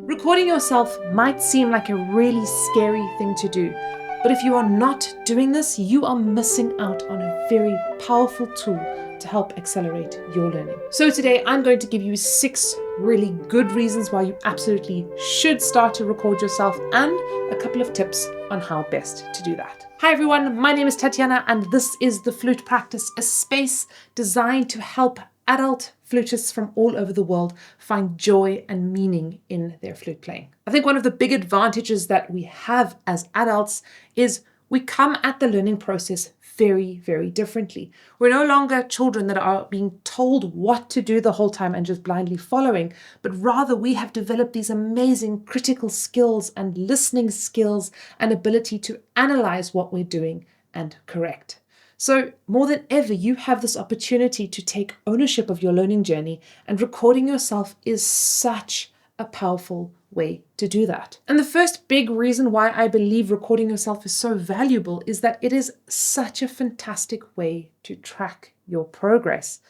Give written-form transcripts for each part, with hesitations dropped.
Recording yourself might seem like a really scary thing to do, but if you are not doing this, you are missing out on a very powerful tool to help accelerate your learning. So today I'm going to give you 6 really good reasons why you absolutely should start to record yourself and a couple of tips on how best to do that. Hi everyone, my name is Tatiana and this is the Flute Practice, a space designed to help adult flutists from all over the world find joy and meaning in their flute playing. I think one of the big advantages that we have as adults is we come at the learning process very, very differently. We're no longer children that are being told what to do the whole time and just blindly following, but rather we have developed these amazing critical skills and listening skills and ability to analyze what we're doing and correct. So more than ever, you have this opportunity to take ownership of your learning journey, and recording yourself is such a powerful way to do that. And the first big reason why I believe recording yourself is so valuable is that it is such a fantastic way to track your progress.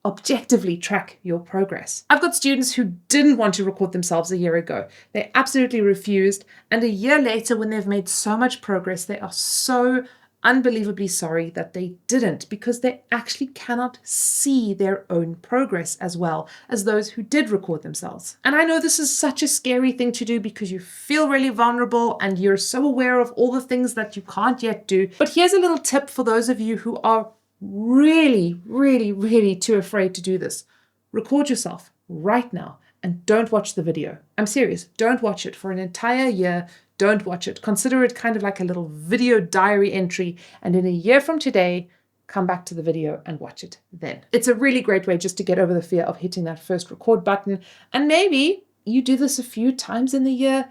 Objectively track your progress. I've got students who didn't want to record themselves a year ago. They absolutely refused. And a year later, when they've made so much progress, they are so unbelievably sorry that they didn't, because they actually cannot see their own progress as well as those who did record themselves. And I know this is such a scary thing to do because you feel really vulnerable and you're so aware of all the things that you can't yet do. But here's a little tip for those of you who are really, really, really too afraid to do this. Record yourself right now and don't watch the video. I'm serious, don't watch it for an entire year. Don't watch it. Consider it kind of like a little video diary entry. And in a year from today, come back to the video and watch it then. It's a really great way just to get over the fear of hitting that first record button. And maybe you do this a few times in the year.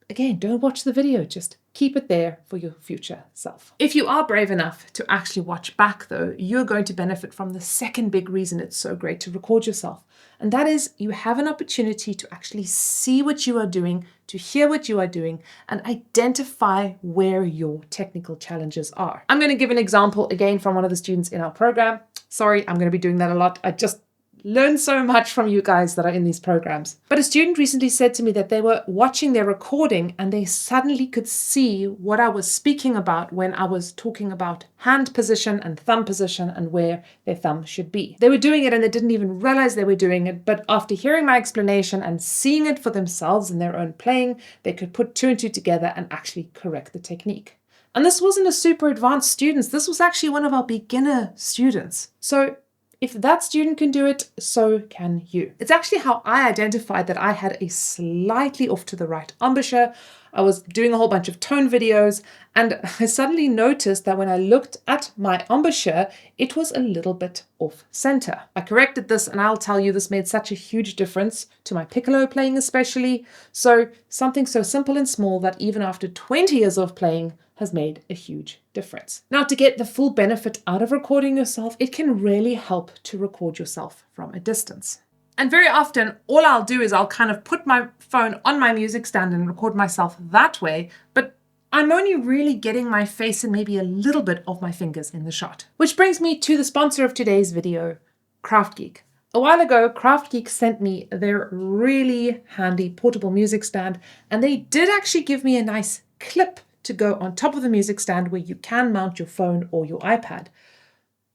Again, don't watch the video. Just keep it there for your future self. If you are brave enough to actually watch back though, you're going to benefit from the second big reason it's so great to record yourself. And that is you have an opportunity to actually see what you are doing, to hear what you are doing, and identify where your technical challenges are. I'm going to give an example again from one of the students in our program. Sorry, I'm going to be doing that a lot. I just learn so much from you guys that are in these programs. But a student recently said to me that they were watching their recording and they suddenly could see what I was speaking about when I was talking about hand position and thumb position and where their thumb should be. They were doing it and they didn't even realize they were doing it, but after hearing my explanation and seeing it for themselves in their own playing, they could put 2 and 2 together and actually correct the technique. And this wasn't a super advanced student. This was actually one of our beginner students. So if that student can do it, so can you. It's actually how I identified that I had a slightly off to the right embouchure. I was doing a whole bunch of tone videos and I suddenly noticed that when I looked at my embouchure, it was a little bit off center. I corrected this and I'll tell you this made such a huge difference to my piccolo playing especially. So something so simple and small that even after 20 years of playing has made a huge difference. Now, to get the full benefit out of recording yourself, it can really help to record yourself from a distance. And very often, all I'll do is I'll kind of put my phone on my music stand and record myself that way, but I'm only really getting my face and maybe a little bit of my fingers in the shot. Which brings me to the sponsor of today's video, CraftGeek. A while ago, CraftGeek sent me their really handy portable music stand, and they did actually give me a nice clip to go on top of the music stand where you can mount your phone or your iPad.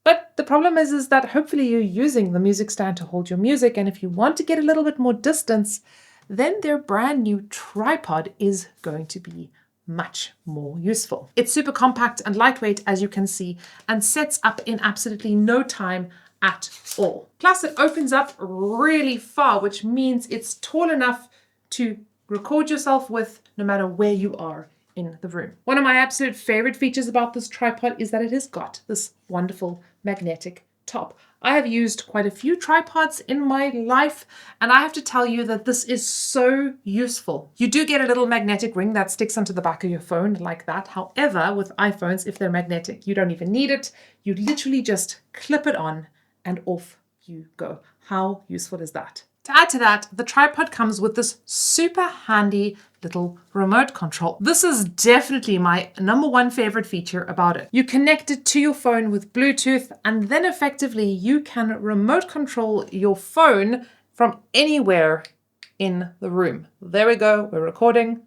But the problem is that hopefully you're using the music stand to hold your music, and if you want to get a little bit more distance, then their brand new tripod is going to be much more useful. It's super compact and lightweight, as you can see, and sets up in absolutely no time at all. Plus it opens up really far, which means it's tall enough to record yourself with no matter where you are in the room. One of my absolute favorite features about this tripod is that it has got this wonderful magnetic top. I have used quite a few tripods in my life, and I have to tell you that this is so useful. You do get a little magnetic ring that sticks onto the back of your phone like that. However, with iPhones, if they're magnetic, you don't even need it. You literally just clip it on and off you go. How useful is that? To add to that, the tripod comes with this super handy little remote control. This is definitely my #1 favorite feature about it. You connect it to your phone with Bluetooth, and then effectively you can remote control your phone from anywhere in the room. There we go, we're recording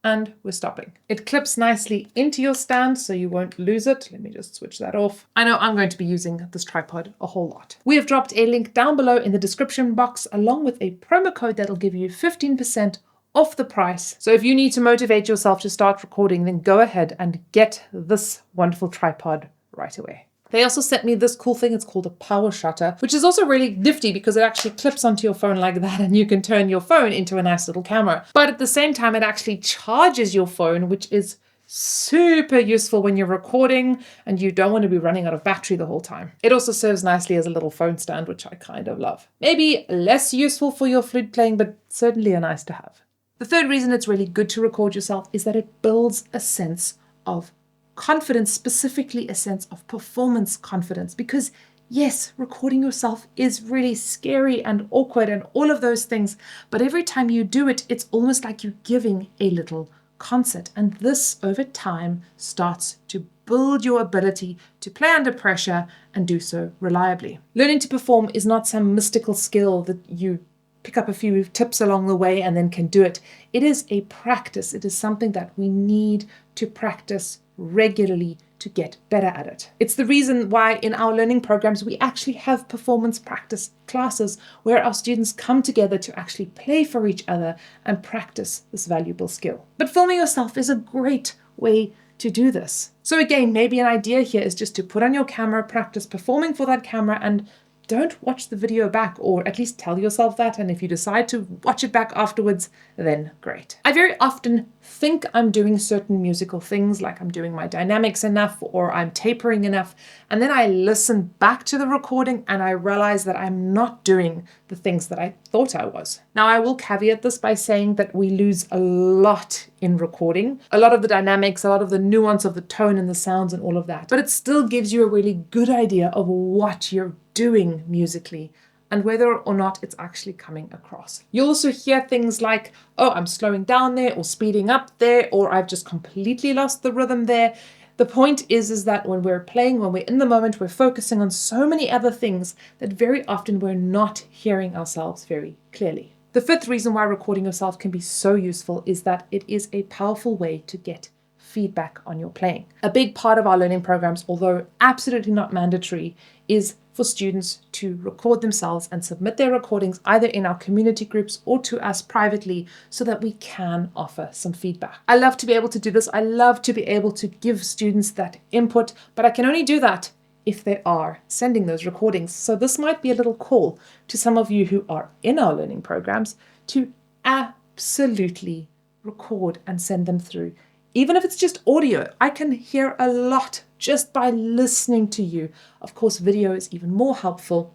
and we're stopping. It clips nicely into your stand so you won't lose it. Let me just switch that off. I know I'm going to be using this tripod a whole lot. We have dropped a link down below in the description box along with a promo code that'll give you 15% off the price. So if you need to motivate yourself to start recording, then go ahead and get this wonderful tripod right away. They also sent me this cool thing. It's called a power shutter, which is also really nifty because it actually clips onto your phone like that and you can turn your phone into a nice little camera. But at the same time, it actually charges your phone, which is super useful when you're recording and you don't want to be running out of battery the whole time. It also serves nicely as a little phone stand, which I kind of love. Maybe less useful for your flute playing, but certainly a nice to have. The third reason it's really good to record yourself is that it builds a sense of confidence, specifically a sense of performance confidence, because yes, recording yourself is really scary and awkward and all of those things, but every time you do it, it's almost like you're giving a little concert, and this over time starts to build your ability to play under pressure and do so reliably. Learning to perform is not some mystical skill that you pick up a few tips along the way and then can do it. It is a practice. It is something that we need to practice regularly to get better at it. It's the reason why in our learning programs we actually have performance practice classes where our students come together to actually play for each other and practice this valuable skill. But filming yourself is a great way to do this. So again, maybe an idea here is just to put on your camera, practice performing for that camera, and don't watch the video back, or at least tell yourself that. And if you decide to watch it back afterwards, then great. I very often think I'm doing certain musical things, like I'm doing my dynamics enough or I'm tapering enough. And then I listen back to the recording and I realize that I'm not doing the things that I thought I was. Now, I will caveat this by saying that we lose a lot in recording, a lot of the dynamics, a lot of the nuance of the tone and the sounds and all of that. But it still gives you a really good idea of what you're doing musically and whether or not it's actually coming across. You'll also hear things like, oh, I'm slowing down there or speeding up there, or I've just completely lost the rhythm there. The point is that when we're playing, when we're in the moment, we're focusing on so many other things that very often we're not hearing ourselves very clearly. The fifth reason why recording yourself can be so useful is that it is a powerful way to get feedback on your playing. A big part of our learning programs, although absolutely not mandatory, is for students to record themselves and submit their recordings either in our community groups or to us privately so that we can offer some feedback. I love to be able to do this. I love to be able to give students that input, but I can only do that if they are sending those recordings. So this might be a little call to some of you who are in our learning programs to absolutely record and send them through. Even if it's just audio, I can hear a lot just by listening to you. Of course, video is even more helpful,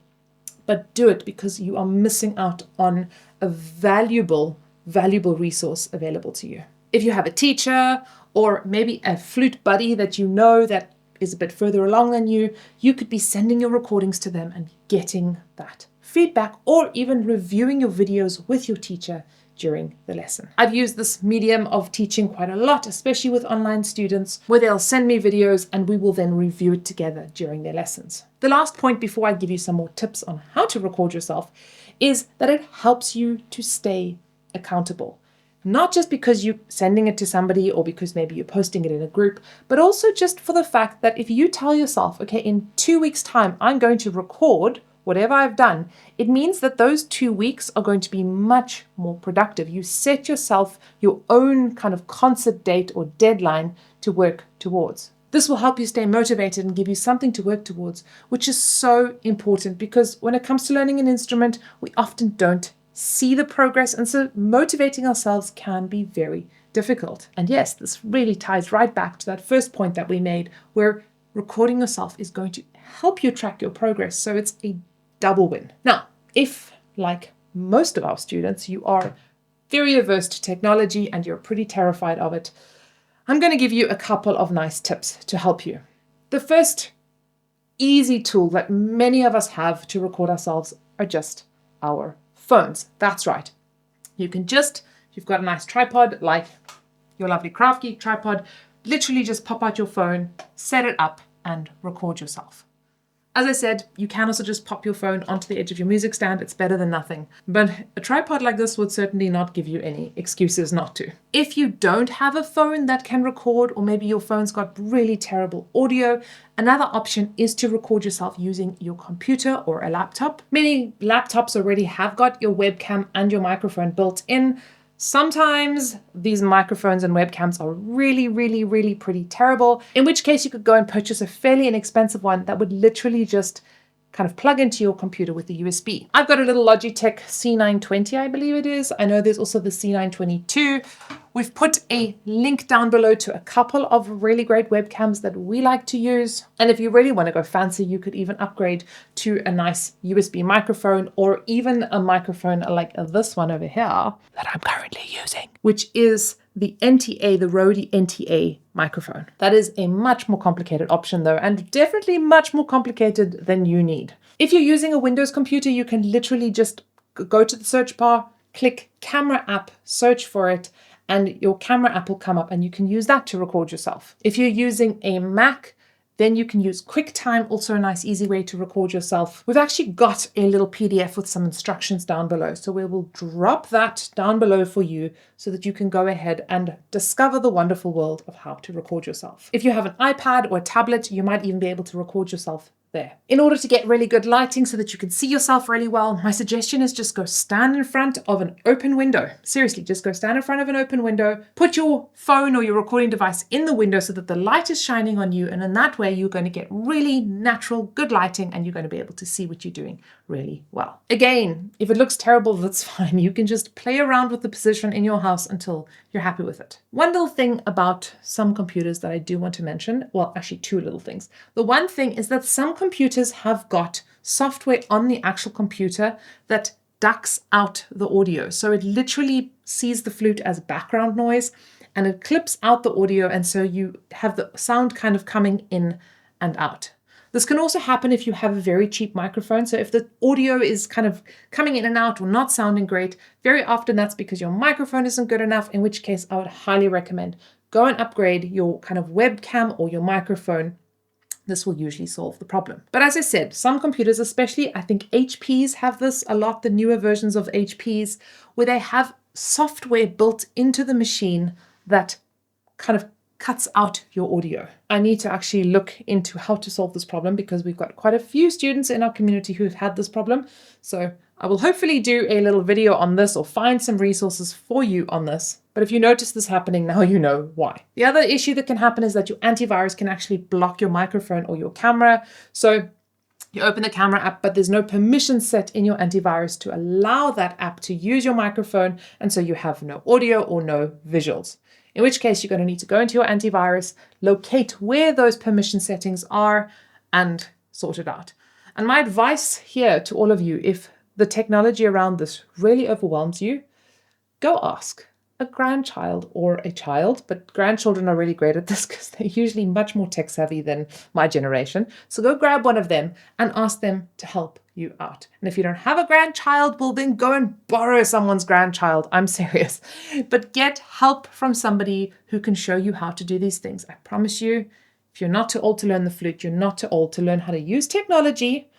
but do it because you are missing out on a valuable resource available to you. If you have a teacher or maybe a flute buddy that you know that is a bit further along than you, you could be sending your recordings to them and getting that feedback, or even reviewing your videos with your teacher during the lesson. I've used this medium of teaching quite a lot, especially with online students, where they'll send me videos and we will then review it together during their lessons. The last point before I give you some more tips on how to record yourself is that it helps you to stay accountable. Not just because you're sending it to somebody or because maybe you're posting it in a group, but also just for the fact that if you tell yourself, okay, in 2 weeks' time, I'm going to record whatever I've done, it means that those 2 weeks are going to be much more productive. You set yourself your own kind of concert date or deadline to work towards. This will help you stay motivated and give you something to work towards, which is so important because when it comes to learning an instrument, we often don't see the progress, and so motivating ourselves can be very difficult. And yes, this really ties right back to that first point that we made, where recording yourself is going to help you track your progress, so it's a double win. Now, if, like most of our students, you are very averse to technology and you're pretty terrified of it, I'm going to give you a couple of nice tips to help you. The first easy tool that many of us have to record ourselves are just our phones. That's right. You can just, if you've got a nice tripod, like your lovely Craft Geek tripod, literally just pop out your phone, set it up, and record yourself. As I said, you can also just pop your phone onto the edge of your music stand. It's better than nothing. But a tripod like this would certainly not give you any excuses not to. If you don't have a phone that can record, or maybe your phone's got really terrible audio, another option is to record yourself using your computer or a laptop. Many laptops already have got your webcam and your microphone built in. Sometimes these microphones and webcams are really pretty terrible, in which case you could go and purchase a fairly inexpensive one that would literally just kind of plug into your computer with the USB. I've got a little Logitech C920, I believe it is. I know there's also the C922. We've put a link down below to a couple of really great webcams that we like to use. And if you really want to go fancy, you could even upgrade to a nice USB microphone, or even a microphone like this one over here that I'm currently using, which is the NTA, the Rode NTA microphone. That is a much more complicated option though, and definitely much more complicated than you need. If you're using a Windows computer, you can literally just go to the search bar, click camera app, search for it, and your camera app will come up and you can use that to record yourself. If you're using a Mac, then you can use QuickTime, also a nice easy way to record yourself. We've actually got a little PDF with some instructions down below, so we will drop that down below for you so that you can go ahead and discover the wonderful world of how to record yourself. If you have an iPad or a tablet, you might even be able to record yourself there. In order to get really good lighting so that you can see yourself really well, my suggestion is just go stand in front of an open window. Seriously, just go stand in front of an open window, put your phone or your recording device in the window so that the light is shining on you, and in that way you're going to get really natural, good lighting, and you're going to be able to see what you're doing really well. Again, if it looks terrible, that's fine. You can just play around with the position in your house until you're happy with it. One little thing about some computers that I do want to mention, well, actually two little things. The one thing is that some computers have got software on the actual computer that ducks out the audio. So it literally sees the flute as background noise and it clips out the audio, and so you have the sound kind of coming in and out. This can also happen if you have a very cheap microphone. So if the audio is kind of coming in and out or not sounding great, very often that's because your microphone isn't good enough, in which case I would highly recommend go and upgrade your kind of webcam or your microphone. This will usually solve the problem. But as I said, some computers, especially I think HPs have this a lot, the newer versions of HPs, where they have software built into the machine that kind of cuts out your audio. I need to actually look into how to solve this problem because we've got quite a few students in our community who've had this problem. So I will hopefully do a little video on this or find some resources for you on this. But if you notice this happening, now you know why. The other issue that can happen is that your antivirus can actually block your microphone or your camera. So you open the camera app, but there's no permission set in your antivirus to allow that app to use your microphone. And so you have no audio or no visuals. In which case you're going to need to go into your antivirus, locate where those permission settings are, and sort it out. And my advice here to all of you, if the technology around this really overwhelms you, go ask a grandchild or a child, but grandchildren are really great at this because they're usually much more tech savvy than my generation. So go grab one of them and ask them to help you out. And if you don't have a grandchild, well then go and borrow someone's grandchild. I'm serious. But get help from somebody who can show you how to do these things. I promise you, if you're not too old to learn the flute, you're not too old to learn how to use technology,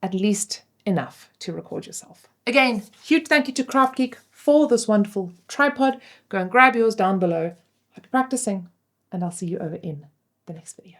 at least enough to record yourself. Again, huge thank you to Craft Geek for this wonderful tripod. Go and grab yours down below. Happy practicing, and I'll see you over in the next video.